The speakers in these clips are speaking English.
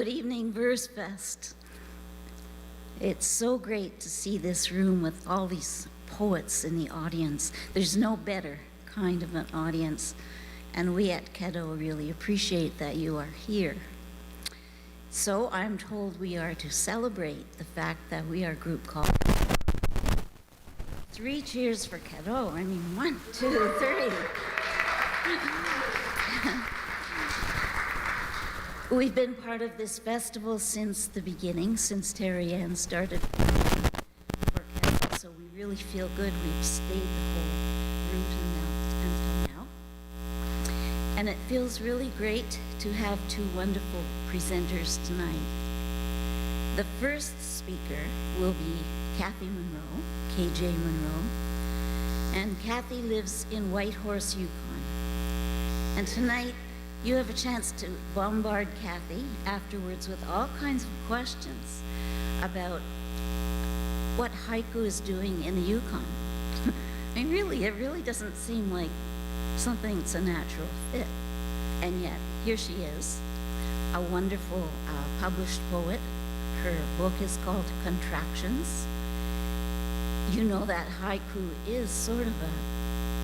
evening, Versefest. It's so great to see this room with all these poets in the audience. There's no better kind of an audience, and we at KaDo really appreciate that you are here. So I'm told we are to celebrate the fact that we are a group called 3 cheers for KaDo. I mean, 1, 2, 3. We've been part of this festival since the beginning, since Terry Ann started for KaDo, so we really feel good. We've stayed the whole route until now. And it feels really great to have 2 wonderful presenters tonight. The first speaker will be Kathy Monroe, KJ Monroe, and Kathy lives in Whitehorse, Yukon. And tonight, you have a chance to bombard Kathy afterwards with all kinds of questions about what haiku is doing in the Yukon. I mean, really, it really doesn't seem like something that's a natural fit. And yet, here she is, a wonderful published poet. Her book is called Contractions. You know that haiku is sort of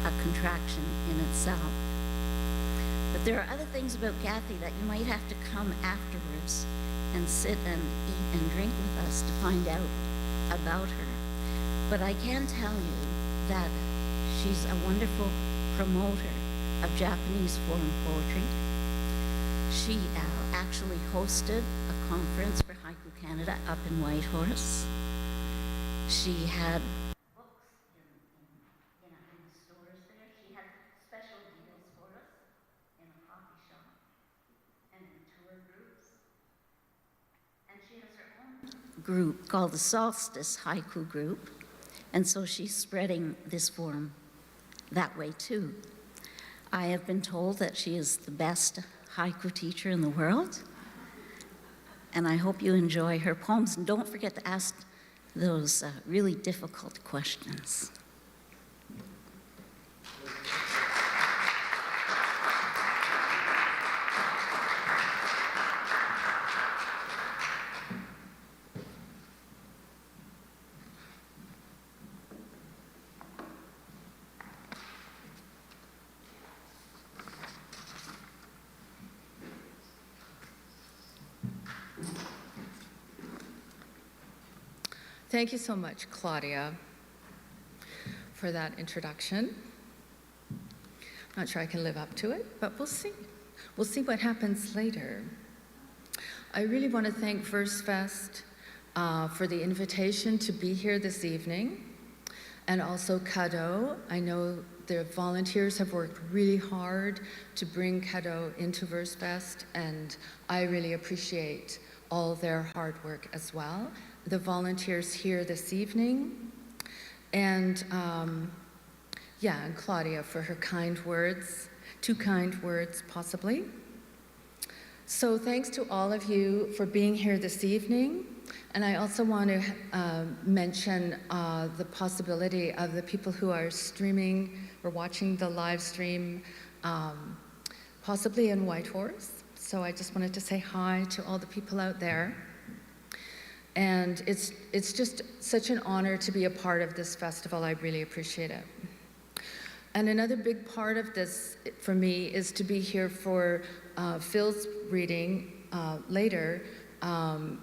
a contraction in itself. But there are other things about Kathy that you might have to come afterwards and sit and eat and drink with us to find out about her. But I can tell you that she's a wonderful promoter of Japanese foreign poetry. She actually hosted a conference for Haiku Canada up in Whitehorse. She had books in the stores there. She had special deals for us in a coffee shop and in tour groups. And she has her own group called the Solstice Haiku Group. And so she's spreading this form that way too. I have been told that she is the best haiku teacher in the world. And I hope you enjoy her poems. And don't forget to ask those really difficult questions. Thank you so much, Claudia, for that introduction. Not sure I can live up to it, but we'll see. We'll see what happens later. I really want to thank Versefest for the invitation to be here this evening, and also KaDo. I know the volunteers have worked really hard to bring KaDo into Versefest, and I really appreciate all their hard work as well. The volunteers here this evening, and and Claudia for her kind words, 2 kind words possibly. So thanks to all of you for being here this evening, and I also want to mention the possibility of the people who are streaming or watching the live stream, possibly in Whitehorse. So I just wanted to say hi to all the people out there. And it's just such an honor to be a part of this festival. I really appreciate it. And another big part of this for me is to be here for Phil's reading later, and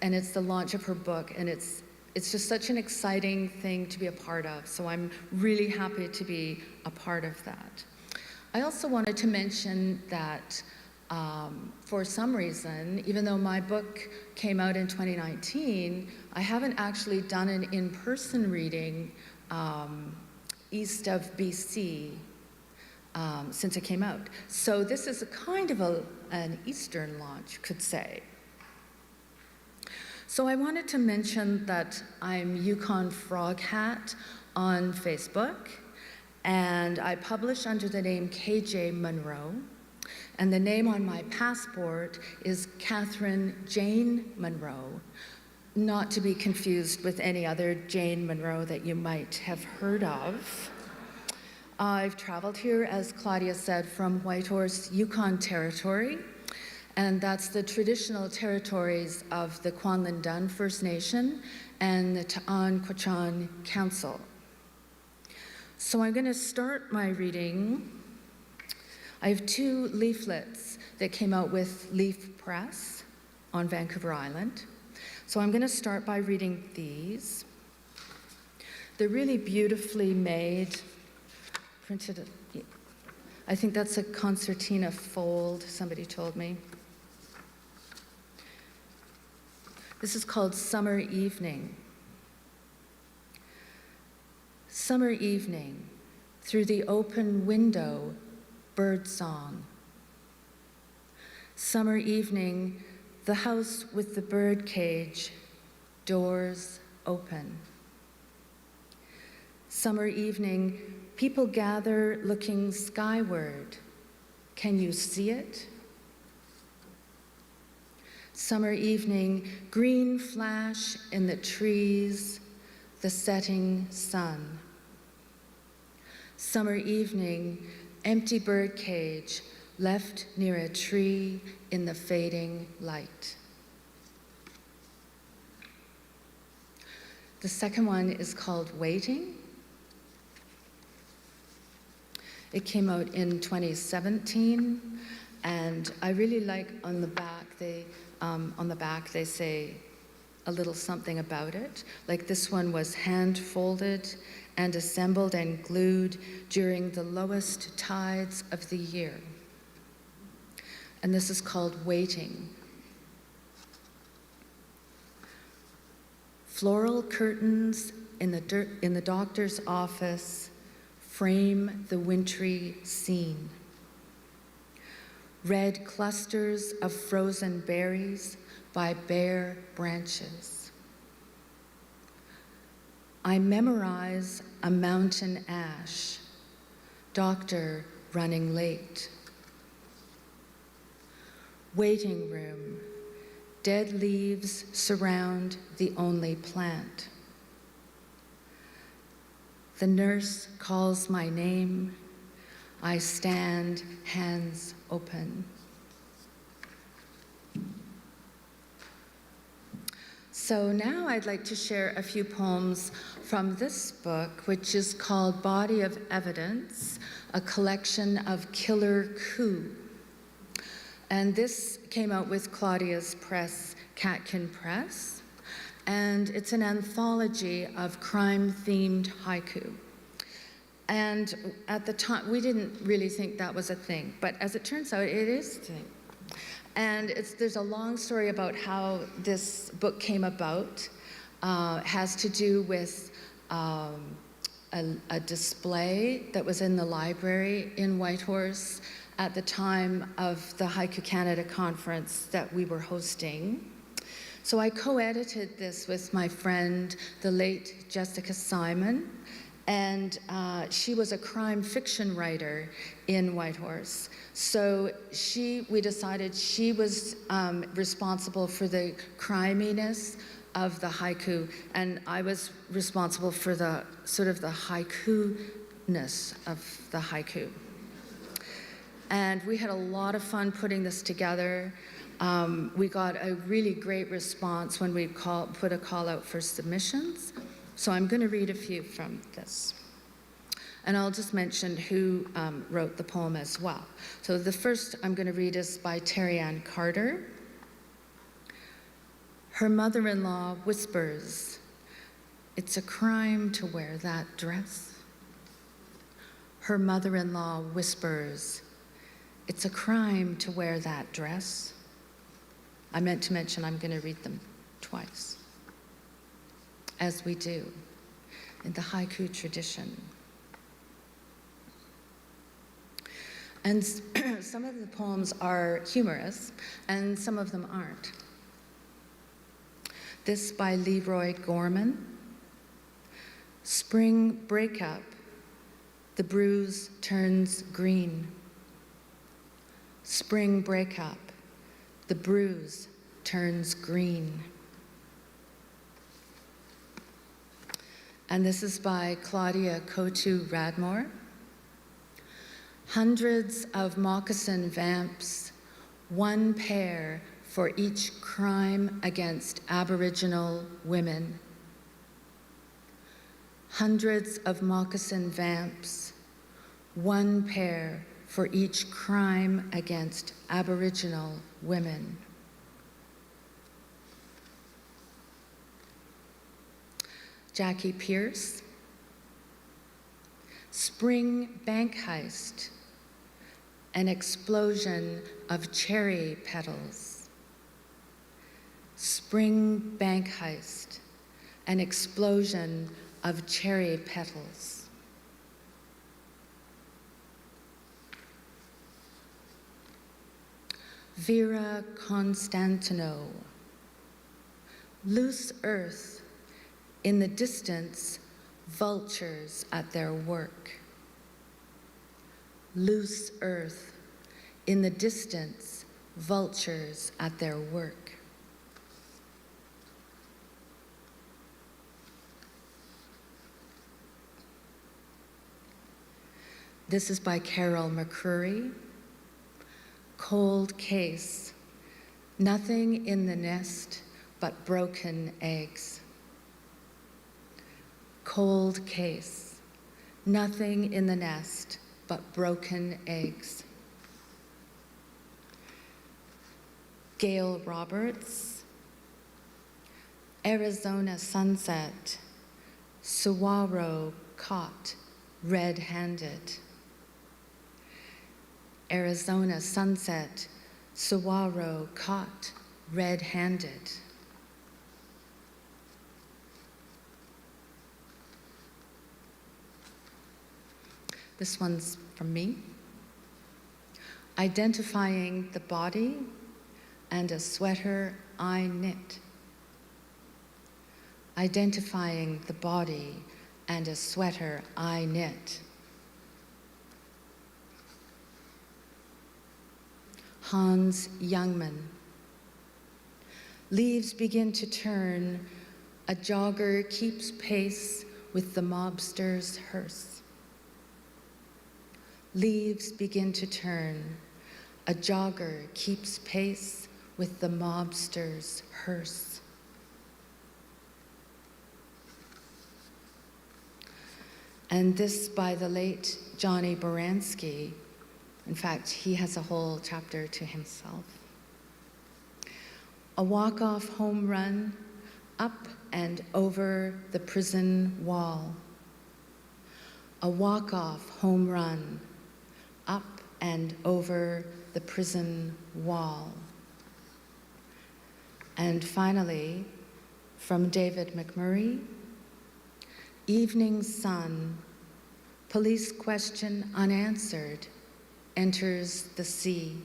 it's the launch of her book, and it's just such an exciting thing to be a part of. So I'm really happy to be a part of that. I also wanted to mention that for some reason, even though my book came out in 2019, I haven't actually done an in-person reading east of BC since it came out. So this is a kind of an Eastern launch, could say. So I wanted to mention that I'm Yukon Frog Hat on Facebook, and I publish under the name KJ Monroe. And the name on my passport is Catherine Jane Monroe, not to be confused with any other Jane Monroe that you might have heard of. I've traveled here, as Claudia said, from Whitehorse, Yukon Territory, and that's the traditional territories of the Kwanlin Dun First Nation and the Ta'an Quechan Council. So I'm going to start my reading. I have 2 leaflets that came out with Leaf Press on Vancouver Island. So I'm going to start by reading these. They're really beautifully made, printed. I think that's a concertina fold, somebody told me. This is called Summer Evening. Summer evening, through the open window, bird song. Summer evening, the house with the bird cage, doors open. Summer evening, people gather looking skyward. Can you see it? Summer evening, green flash in the trees, the setting sun. Summer evening, empty bird cage left near a tree in the fading light. The second one is called Waiting. It came out in 2017, and I really like on the back they say a little something about it. Like this one was hand folded and assembled and glued during the lowest tides of the year. And this is called Waiting. Floral curtains in the doctor's office frame the wintry scene. Red clusters of frozen berries by bare branches. I memorize a mountain ash, doctor running late. Waiting room, dead leaves surround the only plant. The nurse calls my name. I stand, hands open. So now I'd like to share a few poems from this book, which is called Body of Evidence, a collection of killer coup. And this came out with Claudia's press, Catkin Press, and it's an anthology of crime-themed haiku. And at the time, we didn't really think that was a thing, but as it turns out, it is a thing. And there's a long story about how this book came about. It has to do with a display that was in the library in Whitehorse at the time of the Haiku Canada conference that we were hosting. So I co-edited this with my friend, the late Jessica Simon, and she was a crime fiction writer in Whitehorse. So we decided she was responsible for the criminess of the haiku, and I was responsible for the sort of the haiku-ness of the haiku. And we had a lot of fun putting this together. We got a really great response when we put a call out for submissions. So I'm going to read a few from this. And I'll just mention who wrote the poem as well. So the first I'm going to read is by Terry Ann Carter. Her mother-in-law whispers, "It's a crime to wear that dress." Her mother-in-law whispers, "It's a crime to wear that dress." I meant to mention I'm going to read them twice, as we do in the haiku tradition. And some of the poems are humorous, and some of them aren't. This by Leroy Gorman. Spring breakup, the bruise turns green. Spring breakup, the bruise turns green. And this is by Claudia Kotu Radmore. Hundreds of moccasin vamps one pair for each crime against Aboriginal women. Hundreds of moccasin vamps, one pair for each crime against Aboriginal women. Jackie Pierce. Spring bank heist, an explosion of cherry petals. Spring bank heist, an explosion of cherry petals. Vera Constantino. Loose earth, in the distance, vultures at their work. Loose earth, in the distance, vultures at their work. This is by Carol McCrory. Cold case, nothing in the nest but broken eggs. Cold case, nothing in the nest but broken eggs. Gail Roberts. Arizona sunset, saguaro caught red-handed. Arizona sunset, saguaro caught red-handed. This one's from me. Identifying the body and a sweater I knit. Identifying the body and a sweater I knit. Hans Youngman. Leaves begin to turn, a jogger keeps pace with the mobster's hearse. Leaves begin to turn, a jogger keeps pace with the mobster's hearse. And this by the late Johnny Baranski. In fact, he has a whole chapter to himself. A walk-off home run up and over the prison wall. A walk-off home run up and over the prison wall. And finally, from David McMurray, evening sun, police question unanswered, enters the sea.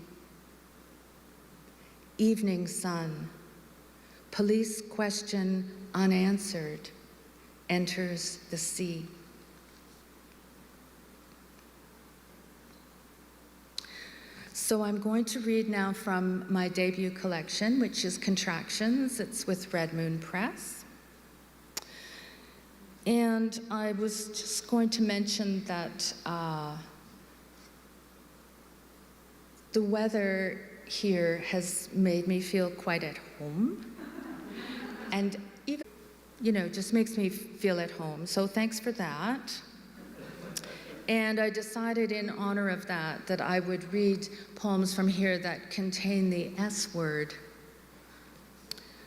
Evening sun, police question unanswered, enters the sea. So I'm going to read now from my debut collection, which is Contractions. It's with Red Moon Press. And I was just going to mention that the weather here has made me feel quite at home. And even, just makes me feel at home. So thanks for that. And I decided in honor of that I would read poems from here that contain the S word,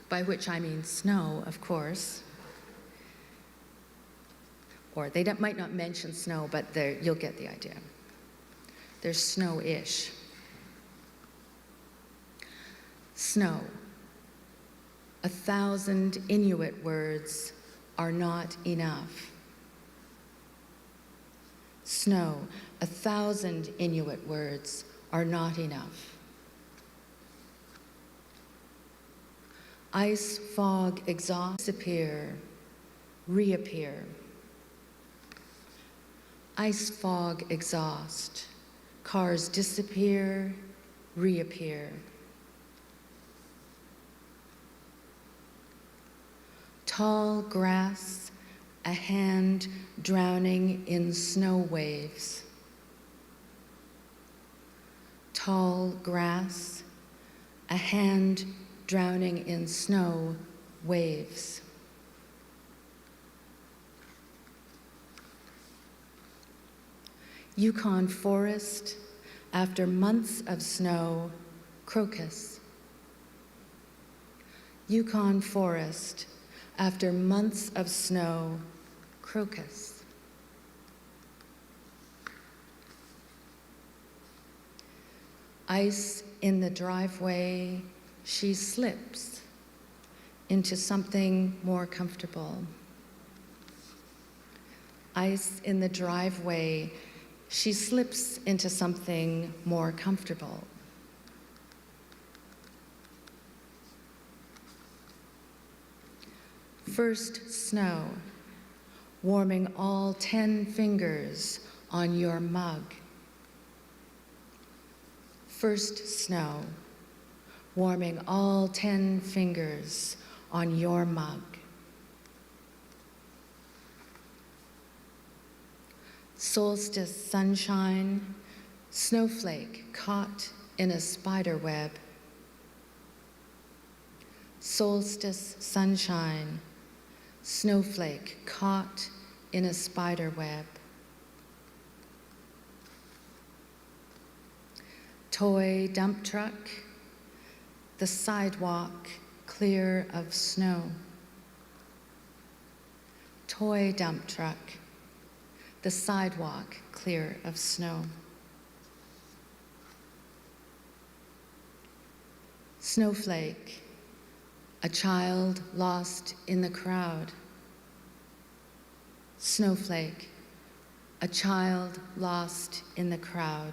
by which I mean snow, of course. Or they might not mention snow, but you'll get the idea. There's snow-ish. Snow. 1,000 Inuit words are not enough. Snow. 1,000 Inuit words are not enough. Ice, fog, exhaust, disappear, reappear. Ice, fog, exhaust. Cars disappear, reappear. Tall grass, a hand drowning in snow waves. Tall grass, a hand drowning in snow waves. Yukon forest, after months of snow, crocus. Yukon forest, after months of snow, crocus. Ice in the driveway, she slips into something more comfortable. Ice in the driveway, she slips into something more comfortable. First snow, warming all 10 fingers on your mug. First snow, warming all 10 fingers on your mug. Solstice sunshine, snowflake caught in a spider web. Solstice sunshine, snowflake caught in a spider web. Toy dump truck, the sidewalk clear of snow. Toy dump truck, the sidewalk clear of snow. Snowflake, a child lost in the crowd. Snowflake, a child lost in the crowd.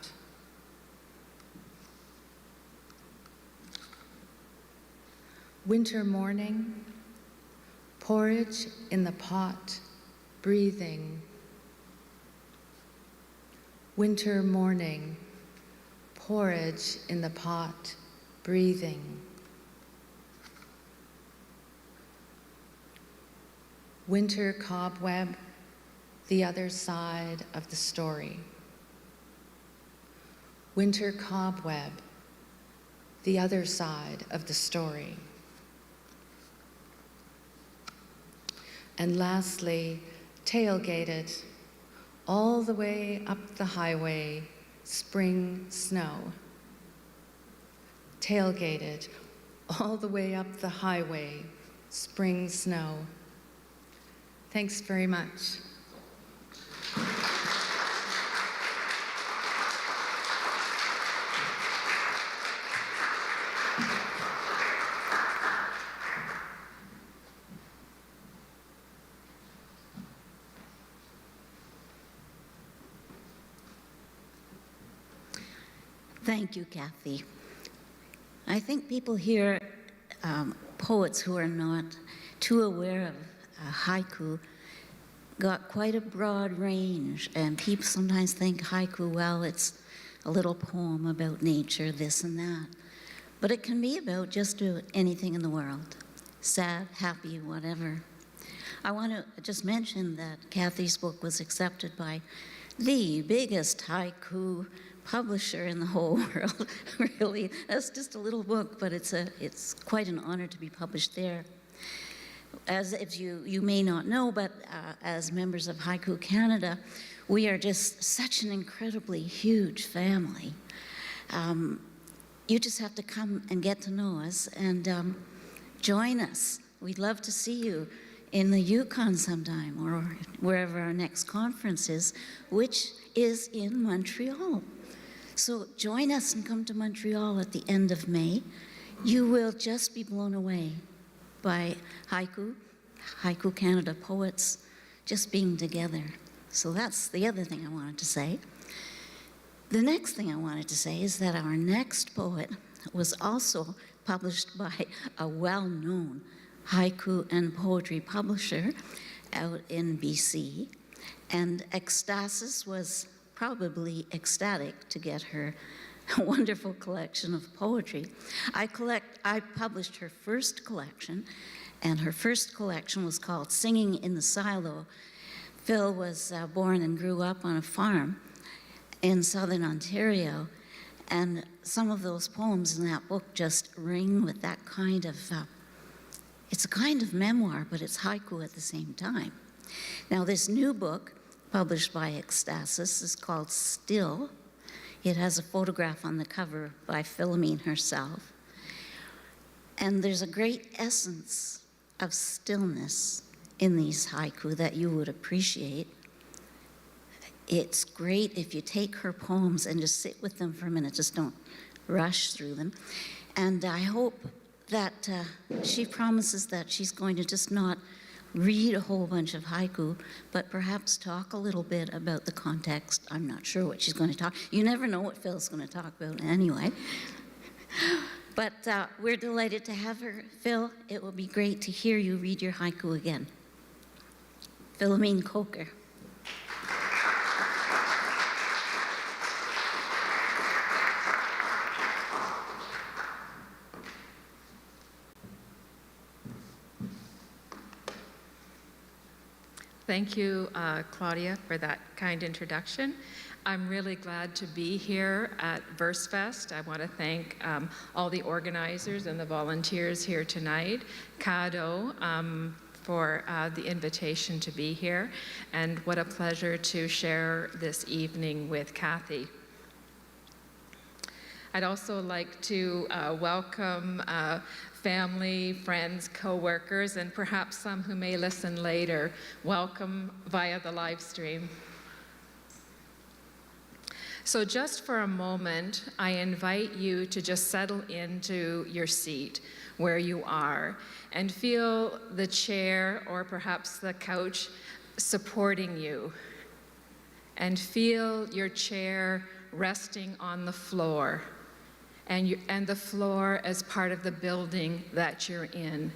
Winter morning, porridge in the pot, breathing. Winter morning, porridge in the pot, breathing. Winter cobweb, the other side of the story. Winter cobweb, the other side of the story. And lastly, tailgated, all the way up the highway, spring snow. Tailgated, all the way up the highway, spring snow. Thanks very much. Thank you, Kathy. I think people here, poets who are not too aware of haiku, got quite a broad range, and people sometimes think haiku, well, it's a little poem about nature, this and that. But it can be about just anything in the world, sad, happy, whatever. I want to just mention that Kathy's book was accepted by the biggest haiku publisher in the whole world. Really, that's just a little book, but it's quite an honor to be published there. As if you may not know, but as members of Haiku Canada, we are just such an incredibly huge family. You just have to come and get to know us and join us. We'd love to see you in the Yukon sometime or wherever our next conference is, which is in Montreal. So join us and come to Montreal at the end of May. You will just be blown away by Haiku Canada poets just being together. So that's the other thing I wanted to say. The next thing I wanted to say is that our next poet was also published by a well-known haiku and poetry publisher out in BC, and Ecstasis was probably ecstatic to get her wonderful collection of poetry. I published her first collection, and her first collection was called Singing in the Silo. Phil was born and grew up on a farm in southern Ontario, And some of those poems in that book just ring with that kind of, it's a kind of memoir, but it's haiku at the same time. Now, this new book, published by Ecstasis, is called Still. It has a photograph on the cover by Philomene herself. And there's a great essence of stillness in these haiku that you would appreciate. It's great if you take her poems and just sit with them for a minute, just don't rush through them. And I hope that she promises that she's going to just not read a whole bunch of haiku, but perhaps talk a little bit about the context. I'm not sure what she's going to talk. You never know what Phil's going to talk about anyway. But we're delighted to have her. Phil, it will be great to hear you read your haiku again. Philomene Coker. Thank you, Claudia, for that kind introduction. I'm really glad to be here at Versefest. I want to thank all the organizers and the volunteers here tonight, KaDo, for the invitation to be here, and what a pleasure to share this evening with Kathy. I'd also like to welcome family, friends, co-workers, and perhaps some who may listen later. Welcome via the live stream. So just for a moment, I invite you to just settle into your seat where you are and feel the chair or perhaps the couch supporting you, and feel your chair resting on the floor, and the floor as part of the building that you're in,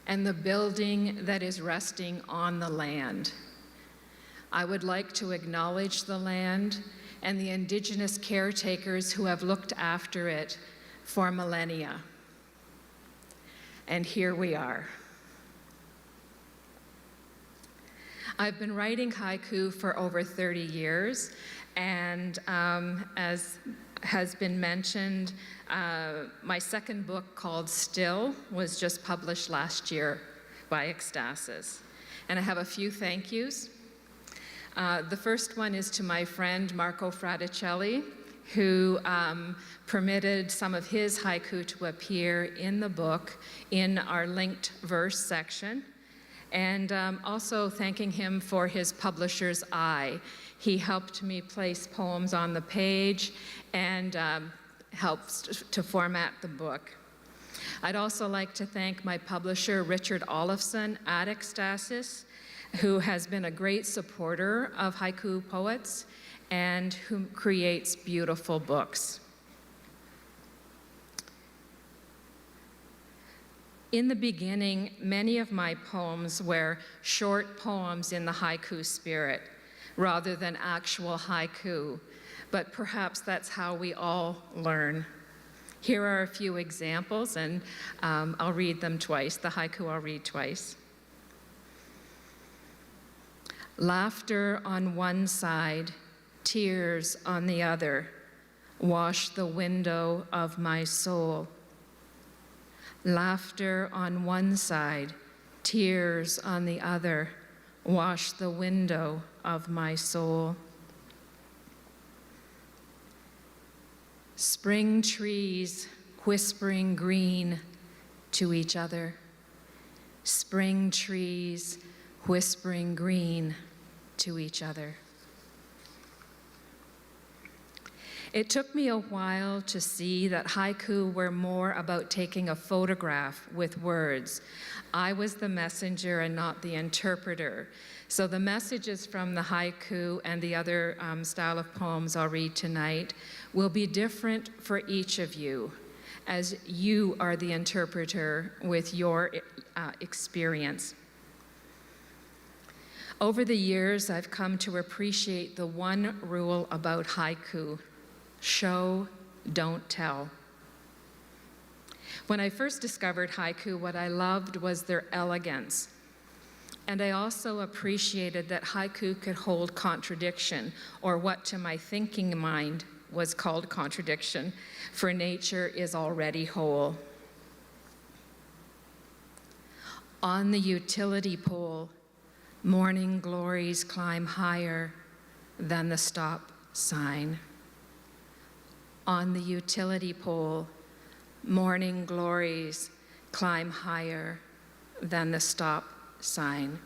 and the building that is resting on the land. I would like to acknowledge the land and the indigenous caretakers who have looked after it for millennia. And here we are. I've been writing haiku for over 30 years, and as has been mentioned, my second book called Still was just published last year by Ecstasis. And I have a few thank yous. The first one is to my friend Marco Fraticelli, who permitted some of his haiku to appear in the book in our linked verse section. And also thanking him for his publisher's eye. He helped me place poems on the page and helped to format the book. I'd also like to thank my publisher, Richard Olofsson at Ecstasis, who has been a great supporter of haiku poets and who creates beautiful books. In the beginning, many of my poems were short poems in the haiku spirit, rather than actual haiku, but perhaps that's how we all learn. Here are a few examples, and I'll read them twice. The haiku I'll read twice. Laughter on one side, tears on the other, wash the window of my soul. Laughter on one side, tears on the other, wash the window of my soul. Spring trees whispering green to each other. Spring trees whispering green to each other. It took me a while to see that haiku were more about taking a photograph with words. I was the messenger and not the interpreter. So the messages from the haiku and the other style of poems I'll read tonight will be different for each of you, as you are the interpreter with your experience. Over the years, I've come to appreciate the one rule about haiku: show, don't tell. When I first discovered haiku, what I loved was their elegance. And I also appreciated that haiku could hold contradiction, or what to my thinking mind was called Contradiction, for nature is already whole. On the utility pole, morning glories climb higher than the stop sign. On the utility pole, morning glories climb higher than the stop sign.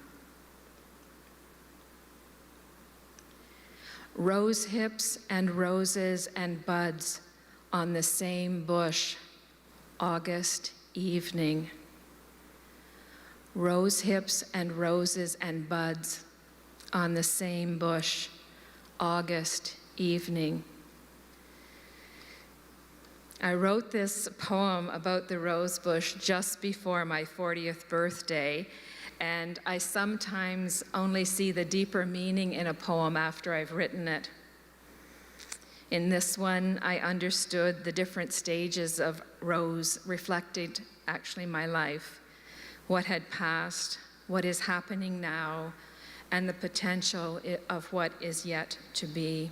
Rose hips and roses and buds on the same bush, August evening. Rose hips and roses and buds on the same bush, August evening. I wrote this poem about the rose bush just before my 40th birthday, and I sometimes only see the deeper meaning in a poem after I've written it. In this one, I understood the different stages of rose reflected actually my life, what had passed, what is happening now, and the potential of what is yet to be.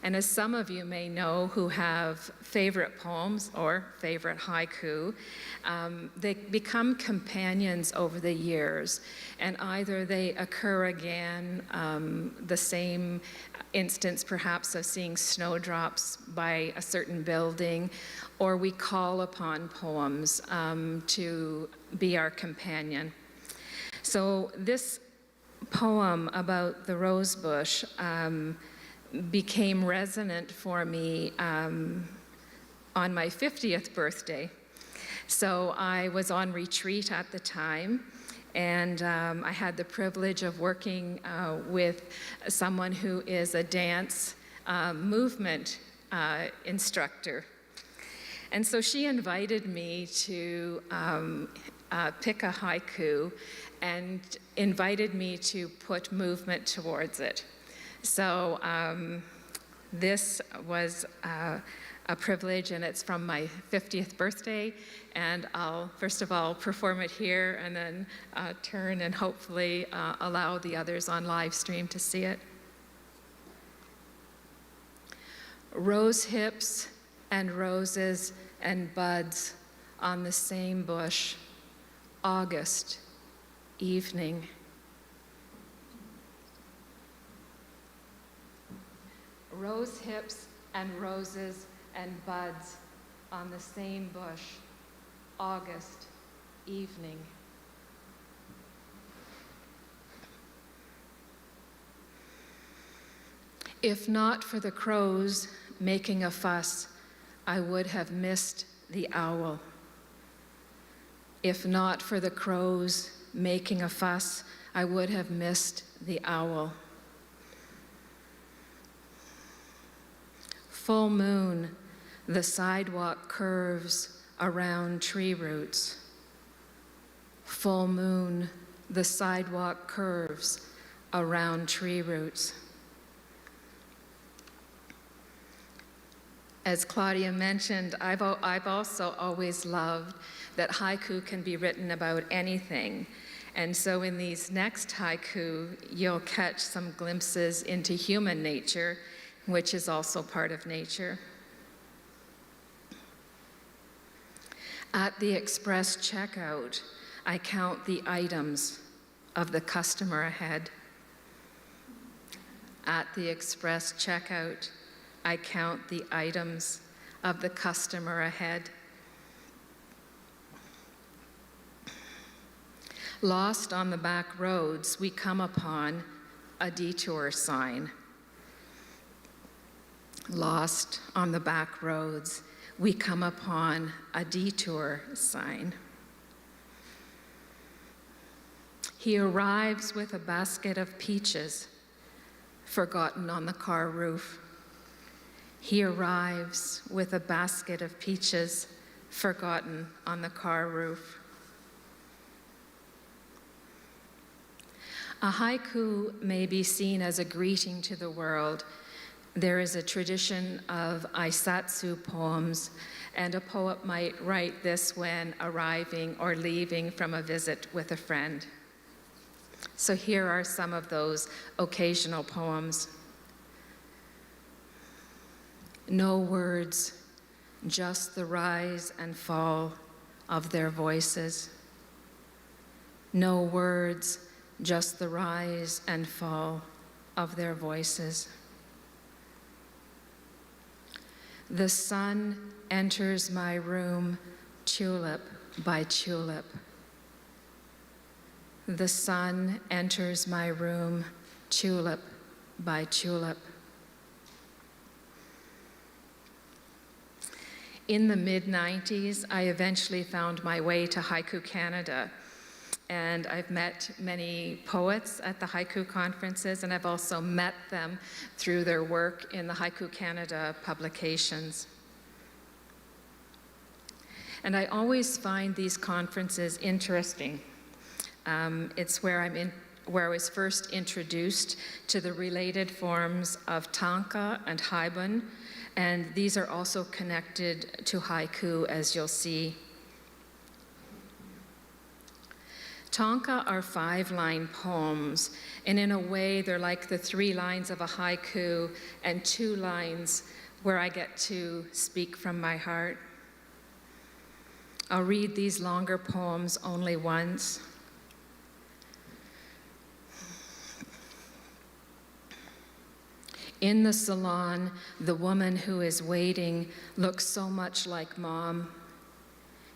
And as some of you may know who have favorite poems or favorite haiku, they become companions over the years, and either they occur again, the same instance perhaps of seeing snowdrops by a certain building, or we call upon poems to be our companion. So this poem about the rose bush became resonant for me on my 50th birthday. So I was on retreat at the time, and I had the privilege of working with someone who is a dance movement instructor. And so she invited me to pick a haiku and invited me to put movement towards it. So this was a privilege, and it's from my 50th birthday, and I'll first of all perform it here and then turn and hopefully allow the others on live stream to see it. Rose hips and roses and buds on the same bush, August evening. Rose hips and roses and buds on the same bush, August evening. If not for the crows making a fuss, I would have missed the owl. If not for the crows making a fuss, I would have missed the owl. Full moon, the sidewalk curves around tree roots. Full moon, the sidewalk curves around tree roots. As Claudia mentioned, I've also always loved that haiku can be written about anything. And so in these next haiku, you'll catch some glimpses into human nature, which is also part of nature. At the express checkout, I count the items of the customer ahead. At the express checkout, I count the items of the customer ahead. Lost on the back roads, we come upon a detour sign. Lost on the back roads, we come upon a detour sign. He arrives with a basket of peaches, forgotten on the car roof. He arrives with a basket of peaches, forgotten on the car roof. A haiku may be seen as a greeting to the world. There is a tradition of aisatsu poems, and a poet might write this when arriving or leaving from a visit with a friend. So here are some of those occasional poems. No words, just the rise and fall of their voices. No words, just the rise and fall of their voices. The sun enters my room, tulip by tulip. The sun enters my room, tulip by tulip. In the mid-90s, I eventually found my way to Haiku Canada, and I've met many poets at the Haiku conferences, and I've also met them through their work in the Haiku Canada publications. And I always find these conferences interesting. It's where I was first introduced to the related forms of Tanka and Haiku, and these are also connected to haiku, as you'll see. Tanka are 5-line poems, and in a way they're like the 3 lines of a haiku and 2 lines where I get to speak from my heart. I'll read these longer poems only once. In the salon, the woman who is waiting looks so much like Mom.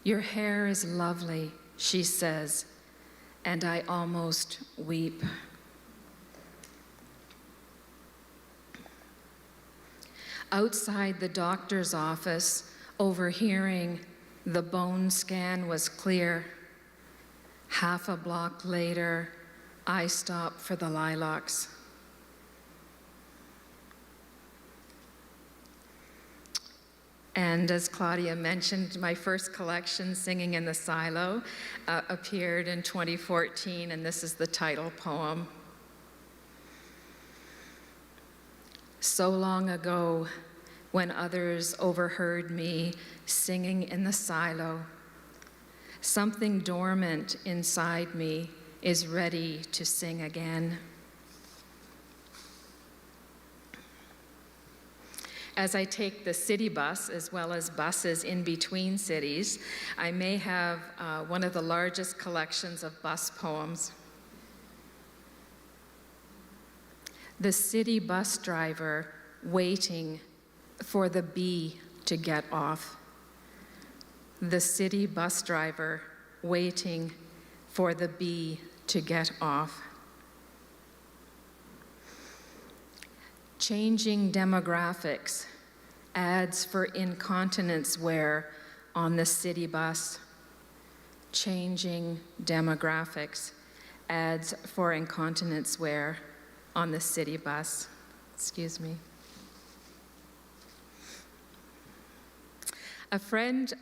Your hair is lovely, she says, and I almost weep. Outside the doctor's office, overhearing, the bone scan was clear. Half a block later, I stop for the lilacs. And as Claudia mentioned, my first collection, Singing in the Silo, appeared in 2014, and this is the title poem. So long ago, when others overheard me singing in the silo, something dormant inside me is ready to sing again. As I take the city bus, as well as buses in between cities, I may have one of the largest collections of bus poems. The city bus driver waiting for the bee to get off. The city bus driver waiting for the bee to get off. Changing demographics, ads for incontinence wear on the city bus. Changing demographics, ads for incontinence wear on the city bus. Excuse me. A friend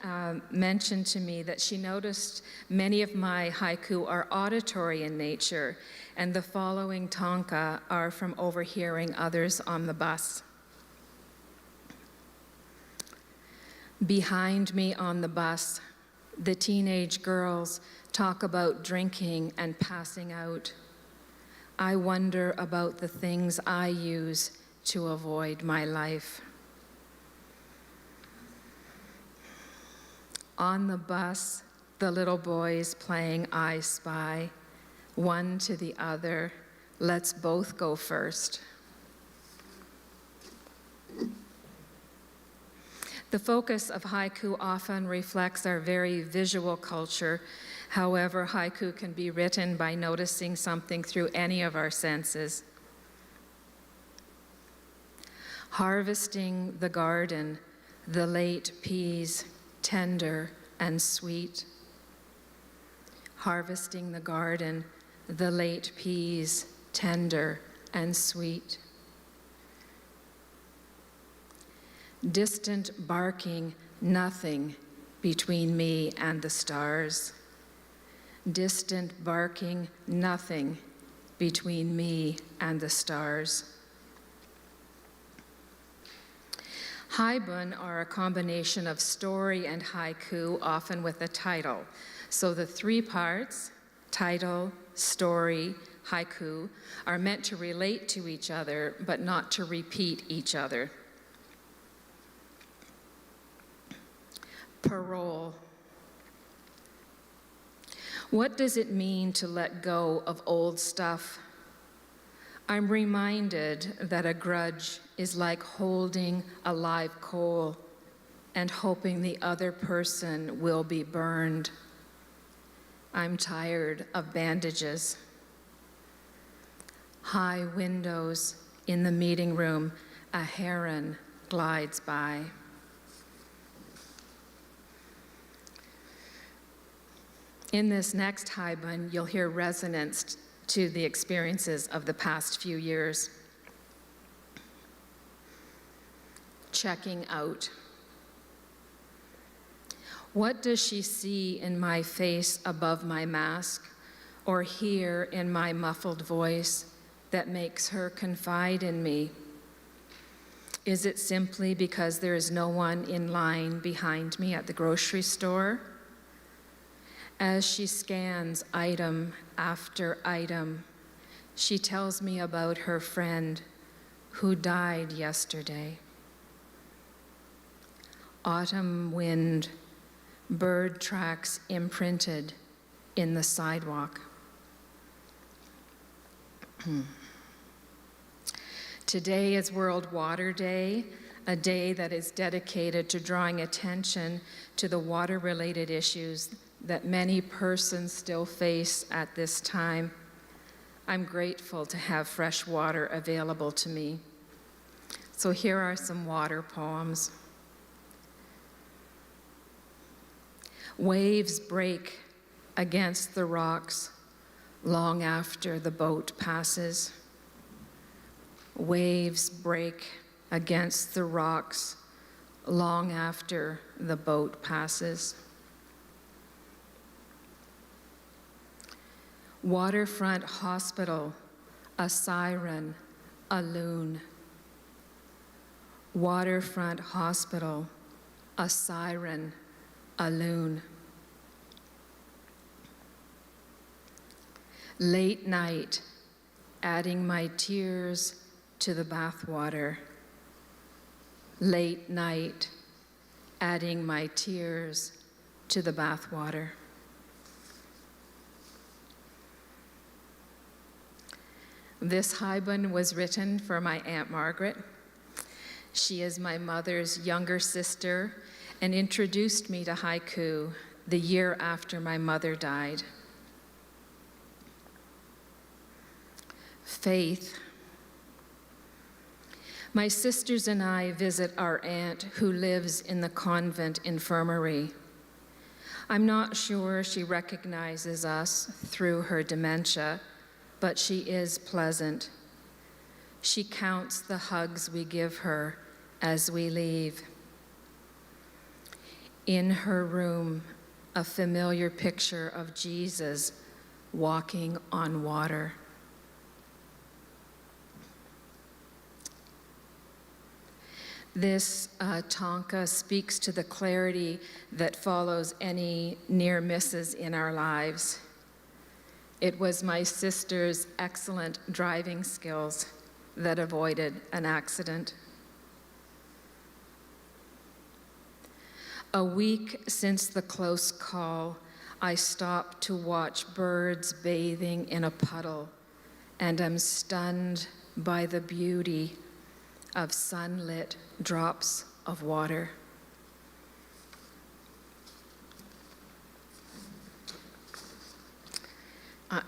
mentioned to me that she noticed many of my haiku are auditory in nature, and the following tanka are from overhearing others on the bus. Behind me on the bus, the teenage girls talk about drinking and passing out. I wonder about the things I use to avoid my life. On the bus, the little boys playing I Spy, one to the other, let's both go first. The focus of haiku often reflects our very visual culture. However, haiku can be written by noticing something through any of our senses. Harvesting the garden, the late peas, tender and sweet. Harvesting the garden, the late peas, tender and sweet. Distant barking, nothing between me and the stars. Distant barking, nothing between me and the stars. Haibun are a combination of story and haiku, often with a title. So the 3 parts, title, story, haiku, are meant to relate to each other, but not to repeat each other. Parole. What does it mean to let go of old stuff? I'm reminded that a grudge is like holding a live coal and hoping the other person will be burned. I'm tired of bandages. High windows in the meeting room, a heron glides by. In this next haibun, you'll hear resonance to the experiences of the past few years. Checking out. What does she see in my face above my mask, or hear in my muffled voice that makes her confide in me? Is it simply because there is no one in line behind me at the grocery store? As she scans item after item, she tells me about her friend who died yesterday. Autumn wind, bird tracks imprinted in the sidewalk. Today is World Water Day, a day that is dedicated to drawing attention to the water-related issues that many persons still face at this time. I'm grateful to have fresh water available to me. So here are some water poems. Waves break against the rocks long after the boat passes. Waves break against the rocks long after the boat passes. Waterfront hospital, a siren, a loon. Waterfront hospital, a siren, a loon. Late night, adding my tears to the bathwater. Late night, adding my tears to the bathwater. This haibun was written for my Aunt Margaret. She is my mother's younger sister and introduced me to haiku the year after my mother died. Faith. My sisters and I visit our aunt who lives in the convent infirmary. I'm not sure she recognizes us through her dementia, but she is pleasant. She counts the hugs we give her as we leave. In her room, a familiar picture of Jesus walking on water. This Tanka speaks to the clarity that follows any near misses in our lives. It was my sister's excellent driving skills that avoided an accident. A week since the close call, I stopped to watch birds bathing in a puddle and am stunned by the beauty of sunlit drops of water.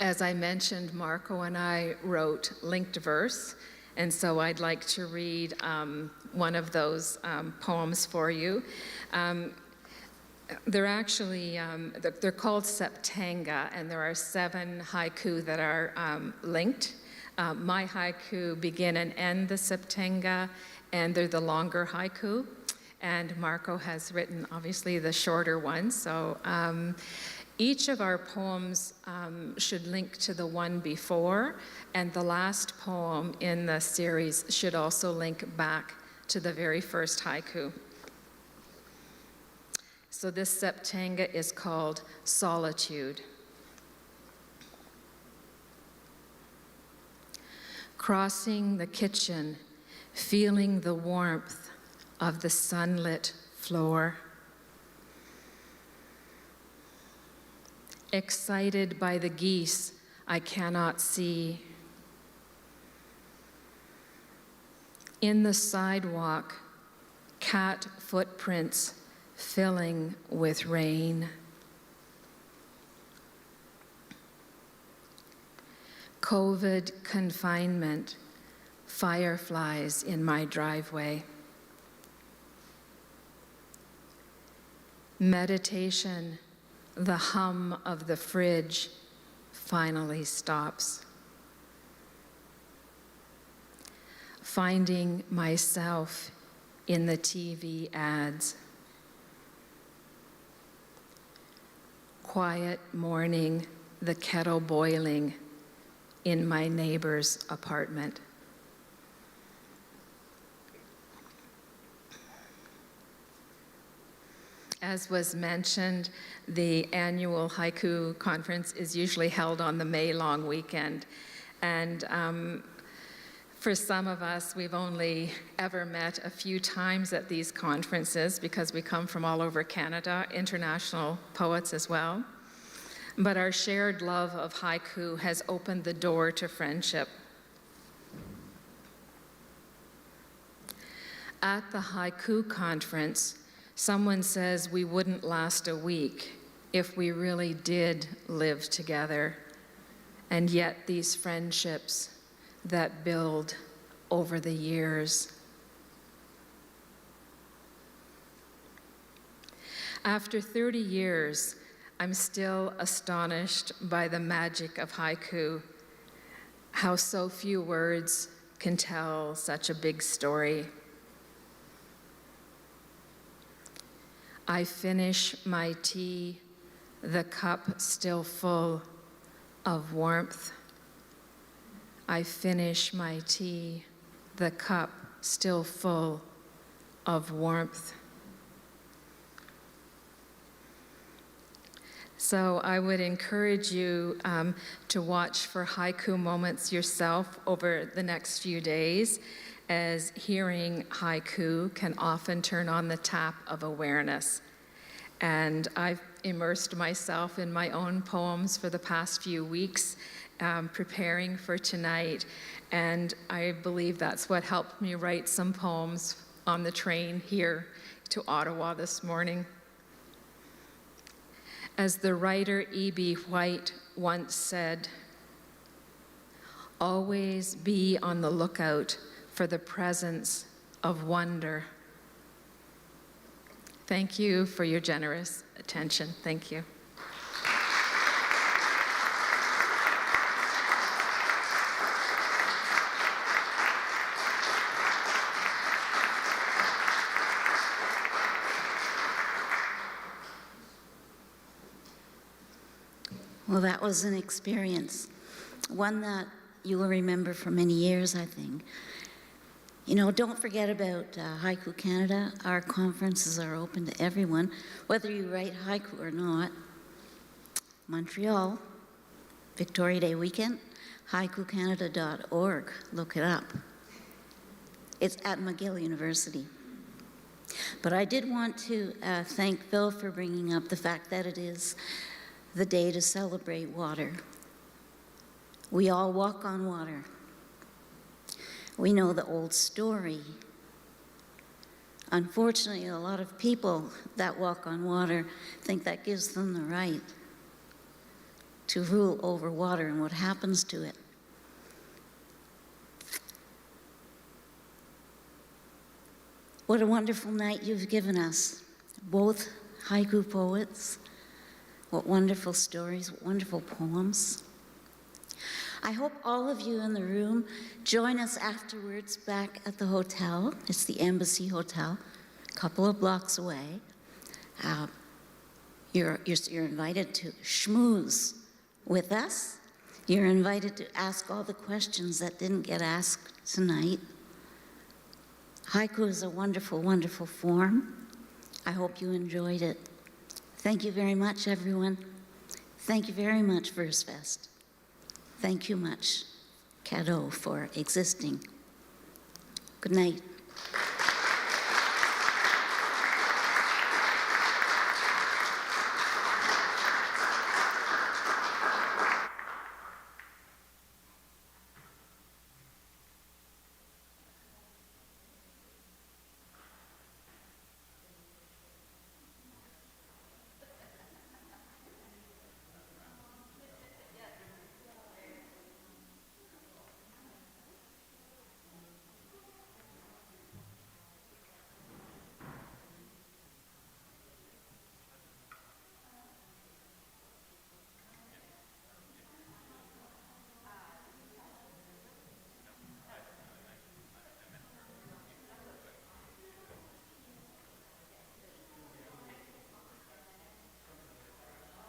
As I mentioned, Marco and I wrote linked verse, and so I'd like to read one of those poems for you. They're actually, they're called septanga, and there are 7 haiku that are linked. My haiku begin and end the septanga, and they're the longer haiku. And Marco has written, obviously, the shorter one. So each of our poems should link to the one before, and the last poem in the series should also link back to the very first haiku. So this septanga is called Solitude. Crossing the kitchen, feeling the warmth of the sunlit floor. excited by the geese I cannot see. In the sidewalk, cat footprints filling with rain. COVID confinement, fireflies in my driveway. Meditation, the hum of the fridge finally stops. Finding myself in the TV ads. Quiet morning, the kettle boiling in my neighbor's apartment. As was mentioned, the annual Haiku conference is usually held on the May long weekend. And for some of us, we've only ever met a few times at these conferences because we come from all over Canada, international poets as well. But our shared love of haiku has opened the door to friendship. At the Haiku conference, someone says we wouldn't last a week if we really did live together. And yet these friendships that build over the years. After 30 years, I'm still astonished by the magic of haiku, how so few words can tell such a big story. I finish my tea, the cup still full of warmth. I finish my tea, the cup still full of warmth. So I would encourage you to watch for haiku moments yourself over the next few days, as hearing haiku can often turn on the tap of awareness. And I've immersed myself in my own poems for the past few weeks, preparing for tonight, and I believe that's what helped me write some poems on the train here to Ottawa this morning. As the writer E.B. White once said, "Always be on the lookout for the presence of wonder." Thank you for your generous attention. Thank you. Well, that was an experience, one that you will remember for many years, I think. You know, don't forget about Haiku Canada. Our conferences are open to everyone, whether you write haiku or not. Montreal, Victoria Day weekend, haikucanada.org. Look it up. It's at McGill University. But I did want to thank Phil for bringing up the fact that it is the day to celebrate water. We all walk on water. We know the old story. Unfortunately, a lot of people that walk on water think that gives them the right to rule over water and what happens to it. What a wonderful night you've given us, both haiku poets. What wonderful stories, what wonderful poems. I hope all of you in the room join us afterwards back at the hotel. It's the Embassy Hotel, a couple of blocks away. You're invited to schmooze with us. You're invited to ask all the questions that didn't get asked tonight. Haiku is a wonderful, wonderful form. I hope you enjoyed it. Thank you very much, everyone. Thank you very much, Versefest. Thank you much, KaDo, for existing. Good night.